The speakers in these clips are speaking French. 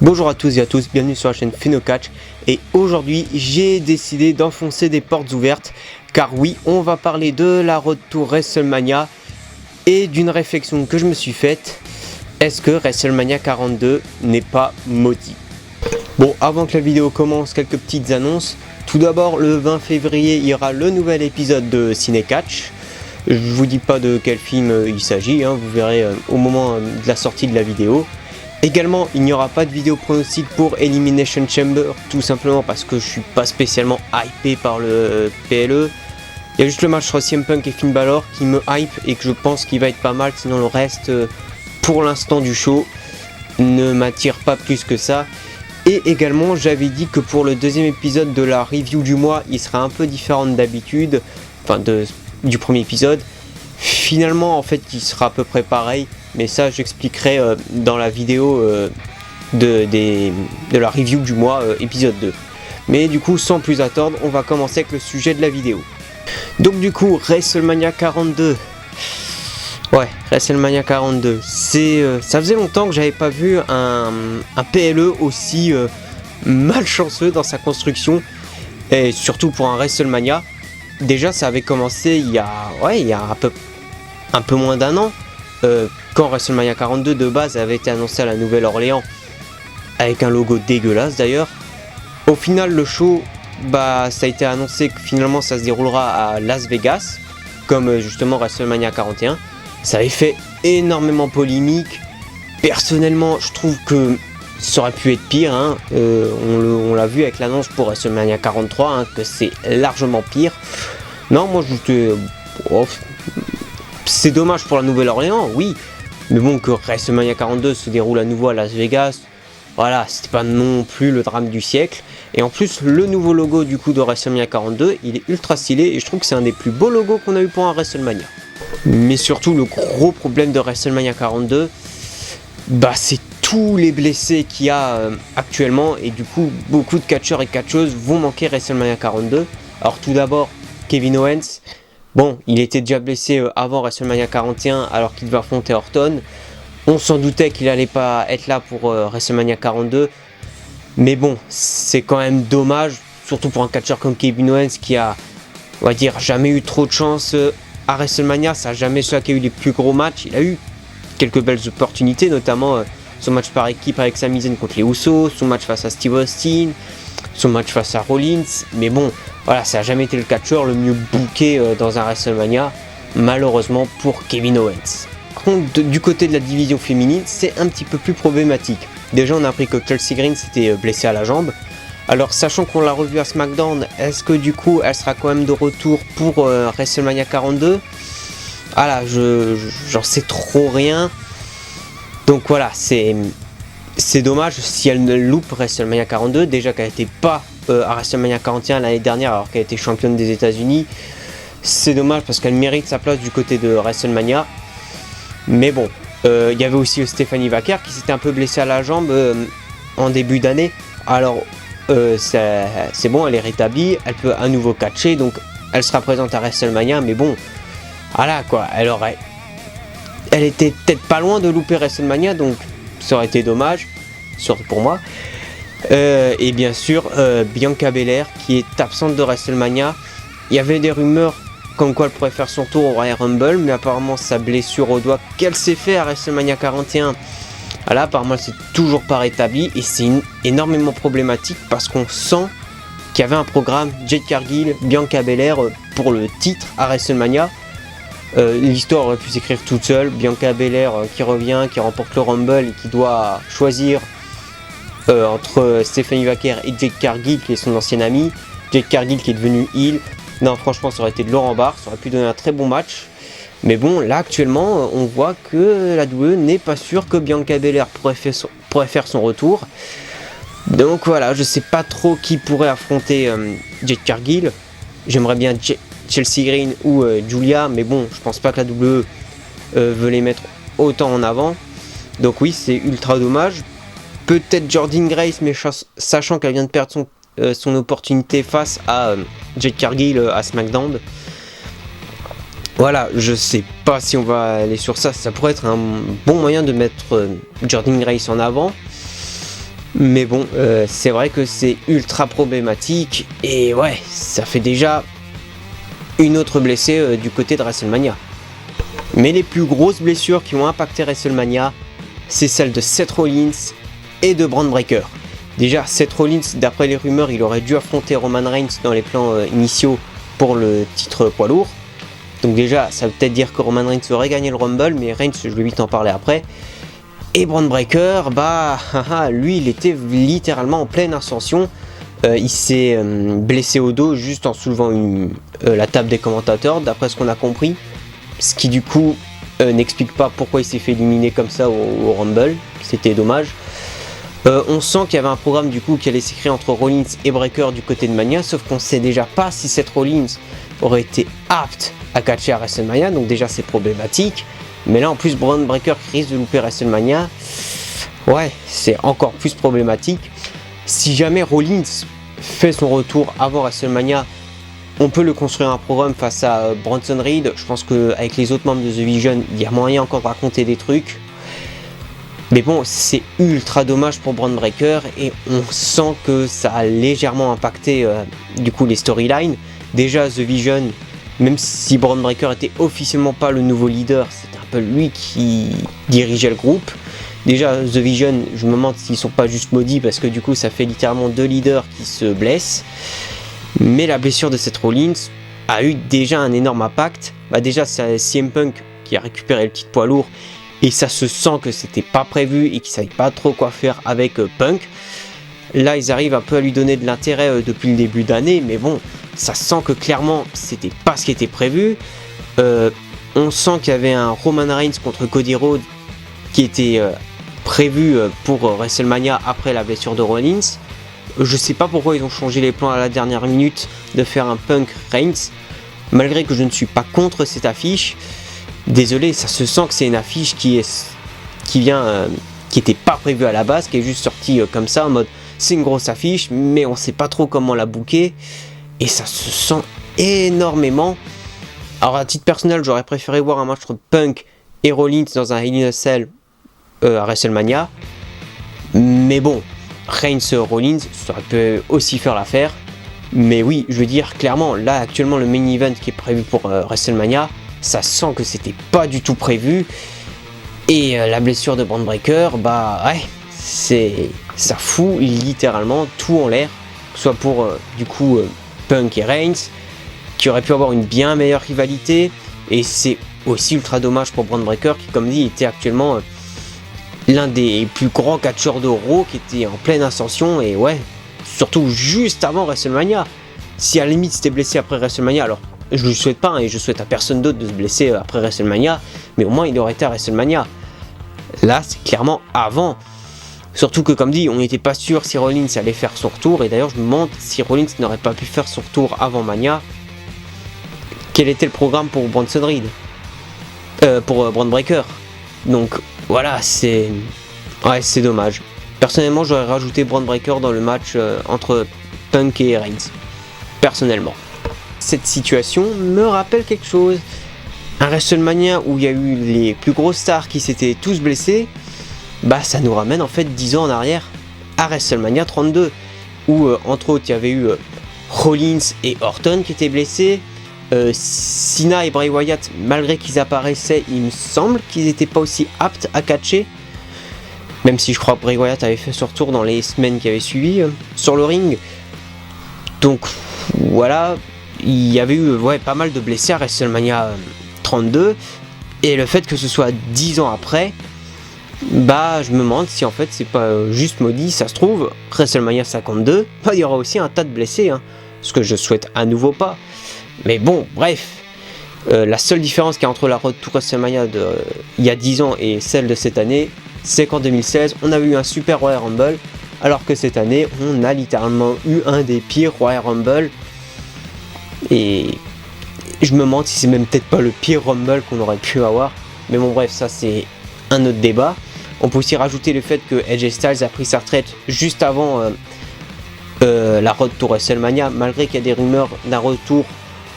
Bonjour à tous et à tous, bienvenue sur la chaîne Phenocatch. Et aujourd'hui j'ai décidé d'enfoncer des portes ouvertes, car oui, on va parler de la road to WrestleMania et d'une réflexion que je me suis faite. Est-ce que WrestleMania 42 n'est pas maudit? Bon, avant que la vidéo commence, quelques petites annonces. Tout d'abord, le 20 février, il y aura le nouvel épisode de Cinecatch. Je vous dis pas de quel film il s'agit, vous verrez au moment de la sortie de la vidéo. Également, il n'y aura pas de vidéo pronostic pour Elimination Chamber, tout simplement parce que je suis pas spécialement hypé par le PLE. Il y a juste le match entre CM Punk et Finn Balor qui me hype et que je pense qu'il va être pas mal, sinon le reste, pour l'instant du show, ne m'attire pas plus que ça. Et également, j'avais dit que pour le deuxième épisode de la review du mois, il sera un peu différent d'habitude, enfin du premier épisode. Finalement, en fait, il sera à peu près pareil. Mais ça, j'expliquerai dans la vidéo de la review du mois, épisode 2. Mais du coup, sans plus attendre, on va commencer avec le sujet de la vidéo. Donc du coup, WrestleMania 42. Ouais, WrestleMania 42. Ça faisait longtemps que j'avais pas vu un PLE aussi malchanceux dans sa construction. Et surtout pour un WrestleMania. Déjà, ça avait commencé il y a un peu moins d'un an. Quand WrestleMania 42 de base avait été annoncé à la Nouvelle-Orléans avec un logo dégueulasse d'ailleurs. Au final, le show, ça a été annoncé que finalement ça se déroulera à Las Vegas, comme justement WrestleMania 41. Ça avait fait énormément polémique. Personnellement, je trouve que ça aurait pu être pire. On l'a vu avec l'annonce pour WrestleMania 43, que c'est largement pire. Non, moi je c'est dommage pour la Nouvelle-Orléans, oui. Mais bon, que WrestleMania 42 se déroule à nouveau à Las Vegas, voilà, c'était pas non plus le drame du siècle. Et en plus, le nouveau logo du coup de WrestleMania 42, il est ultra stylé et je trouve que c'est un des plus beaux logos qu'on a eu pour un WrestleMania. Mais surtout, le gros problème de WrestleMania 42, c'est tous les blessés qu'il y a actuellement. Et du coup, beaucoup de catcheurs et catcheuses vont manquer WrestleMania 42. Alors tout d'abord, Kevin Owens. Bon, il était déjà blessé avant WrestleMania 41 alors qu'il devait affronter Orton. On s'en doutait qu'il allait pas être là pour WrestleMania 42. Mais bon, c'est quand même dommage, surtout pour un catcheur comme Kevin Owens qui a, on va dire, jamais eu trop de chance à WrestleMania. Ça n'a jamais celui qui a eu les plus gros matchs. Il a eu quelques belles opportunités, notamment son match par équipe avec Sami Zayn contre les Usos, son match face à Steve Austin, son match face à Rollins. Mais bon, voilà, ça n'a jamais été le catcheur le mieux booké dans un WrestleMania, malheureusement pour Kevin Owens. Par contre, du côté de la division féminine, c'est un petit peu plus problématique. Déjà, on a appris que Chelsea Green s'était blessée à la jambe. Alors, sachant qu'on l'a revue à SmackDown, est-ce que du coup, elle sera quand même de retour pour WrestleMania 42 ? Voilà, j'en sais trop rien. Donc voilà, c'est dommage si elle ne loupe WrestleMania 42, déjà qu'elle n'était pas à WrestleMania 41 l'année dernière alors qu'elle était championne des États-Unis. C'est dommage parce qu'elle mérite sa place du côté de WrestleMania. Mais bon, il y avait aussi Stephanie Vaquer qui s'était un peu blessée à la jambe en début d'année. Alors c'est bon, elle est rétablie, elle peut à nouveau catcher, donc elle sera présente à WrestleMania. Mais bon, voilà quoi, elle était peut-être pas loin de louper WrestleMania, donc ça aurait été dommage, surtout pour moi. Et bien sûr, Bianca Belair qui est absente de WrestleMania. Il y avait des rumeurs comme quoi elle pourrait faire son tour au Royal Rumble, mais apparemment sa blessure au doigt qu'elle s'est fait à WrestleMania 41, voilà, apparemment elle s'est toujours pas rétablie et c'est énormément problématique parce qu'on sent qu'il y avait un programme Jade Cargill, Bianca Belair pour le titre à WrestleMania. L'histoire aurait pu s'écrire toute seule. Bianca Belair qui revient, qui remporte le Rumble et qui doit choisir entre Stephanie Vaquer et Jade Cargill qui est son ancienne amie. Jade Cargill qui est devenue heel. Non, franchement, ça aurait été de Laurent Barre, ça aurait pu donner un très bon match. Mais bon, là actuellement, on voit que la WWE n'est pas sûre que Bianca Belair pourrait faire son retour. Donc voilà, je sais pas trop qui pourrait affronter Jade Cargill. J'aimerais bien Chelsea Green ou Julia, mais bon, je pense pas que la WWE veut les mettre autant en avant. Donc oui, c'est ultra dommage. Peut-être Jordynne Grace, mais sachant qu'elle vient de perdre son opportunité face à Jade Cargill à SmackDown. Voilà, je sais pas si on va aller sur ça. Ça pourrait être un bon moyen de mettre Jordynne Grace en avant. Mais bon, c'est vrai que c'est ultra problématique. Et ouais, ça fait déjà une autre blessée du côté de WrestleMania. Mais les plus grosses blessures qui ont impacté WrestleMania, c'est celles de Seth Rollins et de Bron Breakker. Déjà, Seth Rollins, d'après les rumeurs, il aurait dû affronter Roman Reigns dans les plans initiaux pour le titre poids lourd. Donc déjà, ça veut peut-être dire que Roman Reigns aurait gagné le Rumble, mais Reigns, je vais vite en parler après. Et Bron Breakker, lui, il était littéralement en pleine ascension. Il s'est blessé au dos juste en soulevant la table des commentateurs, d'après ce qu'on a compris. Ce qui du coup n'explique pas pourquoi il s'est fait éliminer comme ça au Rumble. C'était dommage. On sent qu'il y avait un programme du coup qui allait s'écrire entre Rollins et Breakker du côté de Mania, sauf qu'on sait déjà pas si Seth Rollins aurait été apte à catcher à WrestleMania, donc déjà c'est problématique. Mais là en plus Bron Breakker risque de louper WrestleMania, ouais, c'est encore plus problématique. Si jamais Rollins fait son retour avant WrestleMania, on peut le construire un programme face à Bronson Reed. Je pense qu'avec les autres membres de The Vision, il y a moyen encore de raconter des trucs. Mais bon, c'est ultra dommage pour Bron Breakker et on sent que ça a légèrement impacté du coup les storylines. Déjà The Vision, même si Bron Breakker était officiellement pas le nouveau leader, c'était un peu lui qui dirigeait le groupe. Déjà The Vision, je me demande s'ils sont pas juste maudits parce que du coup ça fait littéralement 2 leaders qui se blessent. Mais la blessure de Seth Rollins a eu déjà un énorme impact. Déjà c'est CM Punk qui a récupéré le titre poids lourd. Et ça se sent que c'était pas prévu et qu'ils savaient pas trop quoi faire avec Punk. Là, ils arrivent un peu à lui donner de l'intérêt depuis le début d'année, mais bon, ça sent que clairement, c'était pas ce qui était prévu. On sent qu'il y avait un Roman Reigns contre Cody Rhodes qui était prévu pour WrestleMania après la blessure de Rollins. Je sais pas pourquoi ils ont changé les plans à la dernière minute de faire un Punk Reigns, malgré que je ne suis pas contre cette affiche. Désolé, ça se sent que c'est une affiche qui était pas prévue à la base, qui est juste sortie comme ça en mode c'est une grosse affiche, mais on sait pas trop comment la booker et ça se sent énormément. Alors à titre personnel, j'aurais préféré voir un match entre Punk et Rollins dans un Hell in a Cell à WrestleMania, mais bon, Reigns Rollins, ça peut aussi faire l'affaire. Mais oui, je veux dire clairement, là actuellement le main event qui est prévu pour WrestleMania, ça sent que c'était pas du tout prévu. Et la blessure de Bron Breakker, ça fout littéralement tout en l'air. Soit pour Punk et Reigns, qui auraient pu avoir une bien meilleure rivalité. Et c'est aussi ultra dommage pour Bron Breakker, qui comme dit était actuellement l'un des plus grands catcheurs de Raw, qui était en pleine ascension. Et ouais, surtout juste avant WrestleMania. Si à la limite c'était blessé après WrestleMania, alors je ne le souhaite pas et je souhaite à personne d'autre de se blesser après WrestleMania, mais au moins il aurait été à WrestleMania. Là c'est clairement avant. Surtout que comme dit, on n'était pas sûr si Rollins allait faire son retour, et d'ailleurs je me demande si Rollins n'aurait pas pu faire son retour avant Mania. Quel était le programme pour Bronson Reed, pour Bron Breakker. Donc voilà, c'est dommage. Personnellement j'aurais rajouté Bron Breakker dans le match entre Punk et Reigns. Personnellement. Cette situation me rappelle quelque chose. Un WrestleMania où il y a eu les plus grosses stars qui s'étaient tous blessés, ça nous ramène en fait 10 ans en arrière à WrestleMania 32 où entre autres il y avait eu Rollins et Orton qui étaient blessés, Cena et Bray Wyatt, malgré qu'ils apparaissaient, il me semble qu'ils n'étaient pas aussi aptes à catcher, même si je crois que Bray Wyatt avait fait son retour dans les semaines qui avaient suivi sur le ring. Donc voilà, il y avait eu pas mal de blessés à WrestleMania 32, et le fait que ce soit 10 ans après, je me demande si en fait c'est pas juste maudit. Ça se trouve, WrestleMania 52, il y aura aussi un tas de blessés, ce que je souhaite à nouveau pas. Mais bon, bref, la seule différence qu'il y a entre la Road to WrestleMania il y a 10 ans et celle de cette année, c'est qu'en 2016, on avait eu un super Royal Rumble, alors que cette année, on a littéralement eu un des pires Royal Rumble. Et je me demande si c'est même peut-être pas le pire Rumble qu'on aurait pu avoir. Mais bon bref, ça c'est un autre débat. On peut aussi rajouter le fait que AJ Styles a pris sa retraite juste avant la Road to WrestleMania, malgré qu'il y a des rumeurs d'un retour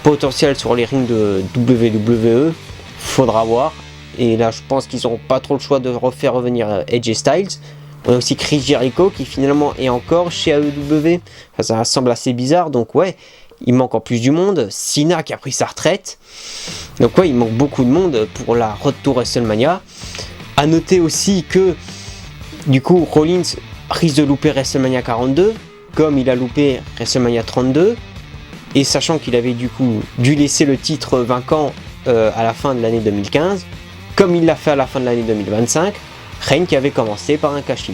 potentiel sur les rings de WWE. Faudra voir. Et là je pense qu'ils n'auront pas trop le choix de refaire revenir AJ Styles. On a aussi Chris Jericho qui finalement est encore chez AEW. Enfin, ça semble assez bizarre, donc ouais, il manque en plus du monde. Cena qui a pris sa retraite. Donc ouais, il manque beaucoup de monde pour la Road to WrestleMania. A noter aussi que du coup Rollins risque de louper WrestleMania 42, comme il a loupé WrestleMania 32. Et sachant qu'il avait du coup dû laisser le titre vacant à la fin de l'année 2015, comme il l'a fait à la fin de l'année 2025, Reigns qui avait commencé par un cash-in.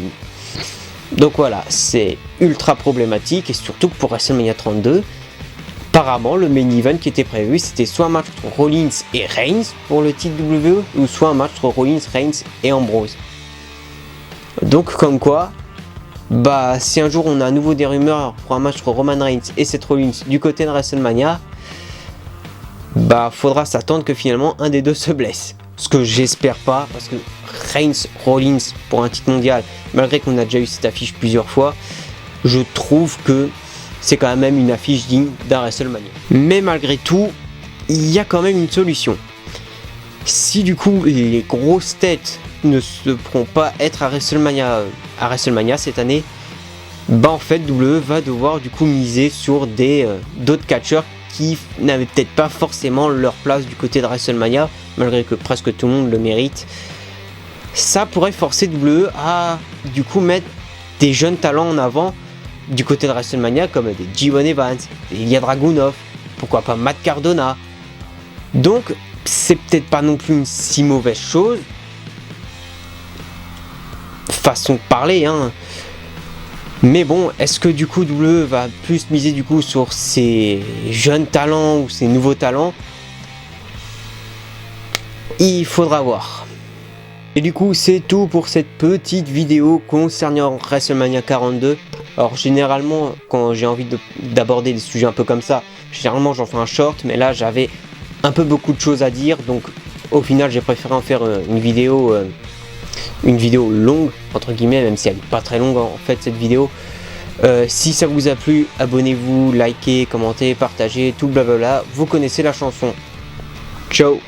Donc voilà, c'est ultra problématique, et surtout que pour WrestleMania 32, apparemment le main event qui était prévu, c'était soit un match entre Rollins et Reigns pour le titre WWE, ou soit un match entre Rollins, Reigns et Ambrose. Donc comme quoi, bah si un jour on a à nouveau des rumeurs pour un match entre Roman Reigns et Seth Rollins du côté de WrestleMania, bah faudra s'attendre que finalement un des deux se blesse. Ce que j'espère pas, parce que Reigns Rollins pour un titre mondial, malgré qu'on a déjà eu cette affiche plusieurs fois, je trouve que c'est quand même une affiche digne d'un WrestleMania. Mais malgré tout, il y a quand même une solution. Si du coup les grosses têtes ne se pourront pas être à WrestleMania cette année, bah en fait WWE va devoir du coup miser sur d'autres catcheurs qui n'avaient peut-être pas forcément leur place du côté de WrestleMania, malgré que presque tout le monde le mérite. Ça pourrait forcer WWE à du coup mettre des jeunes talents en avant du côté de WrestleMania, comme des G1 Evans, des Ilya Dragunov, pourquoi pas Matt Cardona. Donc c'est peut-être pas non plus une si mauvaise chose, façon de parler, hein. Mais bon, est-ce que du coup WWE va plus miser du coup sur ces jeunes talents ou ces nouveaux talents? Il faudra voir. Et du coup c'est tout pour cette petite vidéo concernant WrestleMania 42. Alors généralement quand j'ai envie d'aborder des sujets un peu comme ça, généralement j'en fais un short, mais là j'avais un peu beaucoup de choses à dire, donc au final j'ai préféré en faire une vidéo longue entre guillemets, même si elle n'est pas très longue en fait cette vidéo. Si ça vous a plu, abonnez-vous, likez, commentez, partagez, tout blablabla. Vous connaissez la chanson. Ciao.